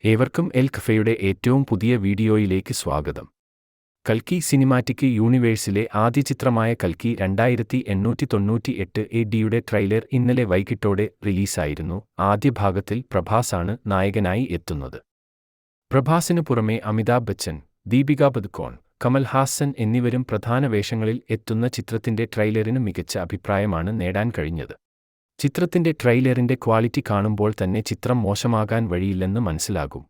ഏവർക്കും എൽ കഫയുടെ ഏറ്റവും പുതിയ വീഡിയോയിലേക്ക് സ്വാഗതം. കൽക്കി സിനിമാറ്റിക് യൂണിവേഴ്സിലെ ആദ്യ ചിത്രമായ കൽക്കി 2898 ADയുടെ ട്രെയിലർ ഇന്നലെ വൈകിട്ടോടെ റിലീസായിരുന്നു. ആദ്യ ഭാഗത്തിൽ പ്രഭാസാണ് നായകനായി എത്തുന്നത്. പ്രഭാസിനു പുറമെ അമിതാഭ് ബച്ചൻ, ദീപിക പദുക്കോൺ, കമൽ ഹാസൻ എന്നിവരും പ്രധാന വേഷങ്ങളിൽ എത്തുന്ന ചിത്രത്തിന്റെ ട്രെയിലറിന് മികച്ച അഭിപ്രായമാണ് നേടാൻ കഴിഞ്ഞത്. ചിത്രത്തിന്റെ ട്രെയിലറിന്റെ ക്വാളിറ്റി കാണുമ്പോൾ തന്നെ ചിത്രം മോശമാകാൻ വഴിയില്ലെന്ന് മനസ്സിലാകും.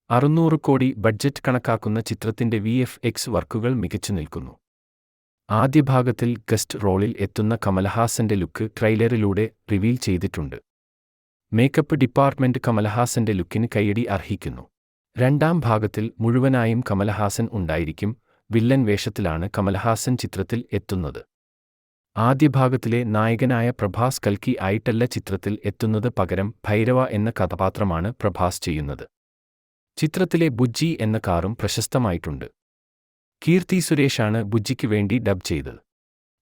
600 കോടി ബഡ്ജറ്റ് കണക്കാക്കുന്ന ചിത്രത്തിന്റെ VFX വർക്കുകൾ മികച്ചു നിൽക്കുന്നു. ആദ്യ ഭാഗത്തിൽ ഗസ്റ്റ് റോളിൽ എത്തുന്ന കമൽഹാസന്റെ ലുക്ക് ട്രെയിലറിലൂടെ റിവീൽ ചെയ്തിട്ടുണ്ട്. മേക്കപ്പ് ഡിപ്പാർട്ട്മെന്റ് കമൽഹാസന്റെ ലുക്കിന് കയ്യടി അർഹിക്കുന്നു. രണ്ടാം ഭാഗത്തിൽ മുഴുവനായും കമൽഹാസൻ ഉണ്ടായിരിക്കും. വില്ലൻ വേഷത്തിലാണ് കമൽഹാസൻ ചിത്രത്തിൽ എത്തുന്നത്. ആദ്യ ഭാഗത്തിലെ നായകനായ പ്രഭാസ് കൽക്കി ആയിട്ടല്ല ചിത്രത്തിൽ എത്തുന്നത്, പകരം ഭൈരവ എന്ന കഥാപാത്രമാണ് പ്രഭാസ് ചെയ്യുന്നത്. ചിത്രത്തിലെ ബുജ്ജി എന്ന കാറും പ്രശസ്തമായിട്ടുണ്ട്. കീർത്തി സുരേഷാണ് ബുജ്ജിക്ക് വേണ്ടി ഡബ് ചെയ്തത്.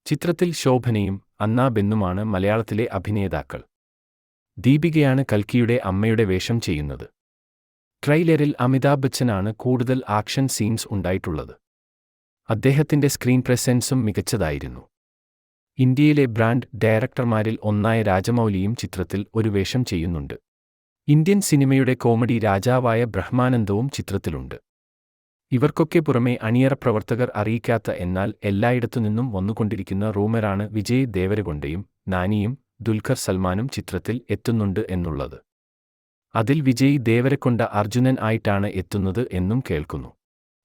ചിത്രത്തിൽ ശോഭനയും അന്ന ബെന്നുമാണ് മലയാളത്തിലെ അഭിനേതാക്കൾ. ദീപികയാണ് കൽക്കിയുടെ അമ്മയുടെ വേഷം ചെയ്യുന്നത്. ട്രെയിലറിൽ അമിതാഭ് ബച്ചനാണ് കൂടുതൽ ആക്ഷൻ സീൻസ് ഉണ്ടായിട്ടുള്ളത്. അദ്ദേഹത്തിന്റെ സ്ക്രീൻ പ്രസൻസും മികച്ചതായിരുന്നു. ഇന്ത്യയിലെ ബ്രാൻഡ് ഡയറക്ടർമാരിൽ ഒന്നായ രാജമൗലിയും ചിത്രത്തിൽ ഒരു വേഷം ചെയ്യുന്നുണ്ട്. ഇന്ത്യൻ സിനിമയുടെ കോമഡി രാജാവായ ബ്രഹ്മാനന്ദവും ചിത്രത്തിലുണ്ട്. ഇവർക്കൊക്കെ പുറമെ അണിയറ പ്രവർത്തകർ അറിയിക്കാത്ത എന്നാൽ എല്ലായിടത്തുനിന്നും വന്നുകൊണ്ടിരിക്കുന്ന റൂമറാണ് വിജയ് ദേവരകൊണ്ടയും നാനിയും ദുൽഖർ സൽമാനും ചിത്രത്തിൽ എത്തുന്നുണ്ട് എന്നുള്ളത്. അതിൽ വിജയ് ദേവരകൊണ്ട അർജുനൻ ആയിട്ടാണ് എത്തുന്നത് എന്നും കേൾക്കുന്നു.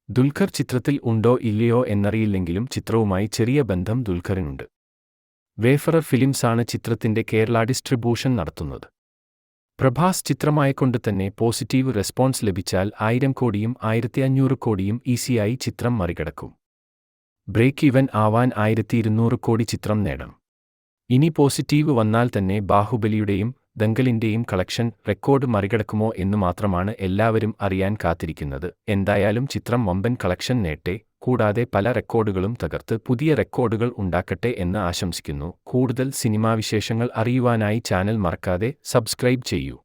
ദുൽഖർ ചിത്രത്തിൽ ഉണ്ടോ ഇല്ലയോ എന്നറിയില്ലെങ്കിലും ചിത്രവുമായി ചെറിയ ബന്ധം ദുൽഖറിനുണ്ട്. വേഫറർ ഫിലിംസാണ് ചിത്രത്തിന്റെ കേരള ഡിസ്ട്രിബ്യൂഷൻ നടത്തുന്നത്. പ്രഭാസ് ചിത്രമായകൊണ്ട് തന്നെ പോസിറ്റീവ് റെസ്പോൺസ് ലഭിച്ചാൽ 1000 കോടിയും 1500 കോടിയും ഈസിയായി ചിത്രം മറികടക്കും. ബ്രേക്ക് ഈവൻ ആവാൻ 1200 കോടി ചിത്രം നേടണം. ഇനി പോസിറ്റീവ് വന്നാൽ തന്നെ ബാഹുബലിയുടെയും ദംഗലിന്റെയും കളക്ഷൻ റെക്കോർഡ് മറികടക്കുമോ എന്നു മാത്രമാണ് എല്ലാവരും അറിയാൻ കാത്തിരിക്കുന്നത്. എന്തായാലും ചിത്രം വമ്പൻ കളക്ഷൻ നേട്ടെ, കൂടാതെ പല റെക്കോർഡുകളും തകർത്ത് പുതിയ റെക്കോർഡുകൾ ഉണ്ടാക്കട്ടെ എന്ന് ആശംസിക്കുന്നു. കൂടുതൽ സിനിമാ വിശേഷങ്ങൾ അറിയുവാനായി ചാനൽ മറക്കാതെ സബ്സ്ക്രൈബ് ചെയ്യൂ.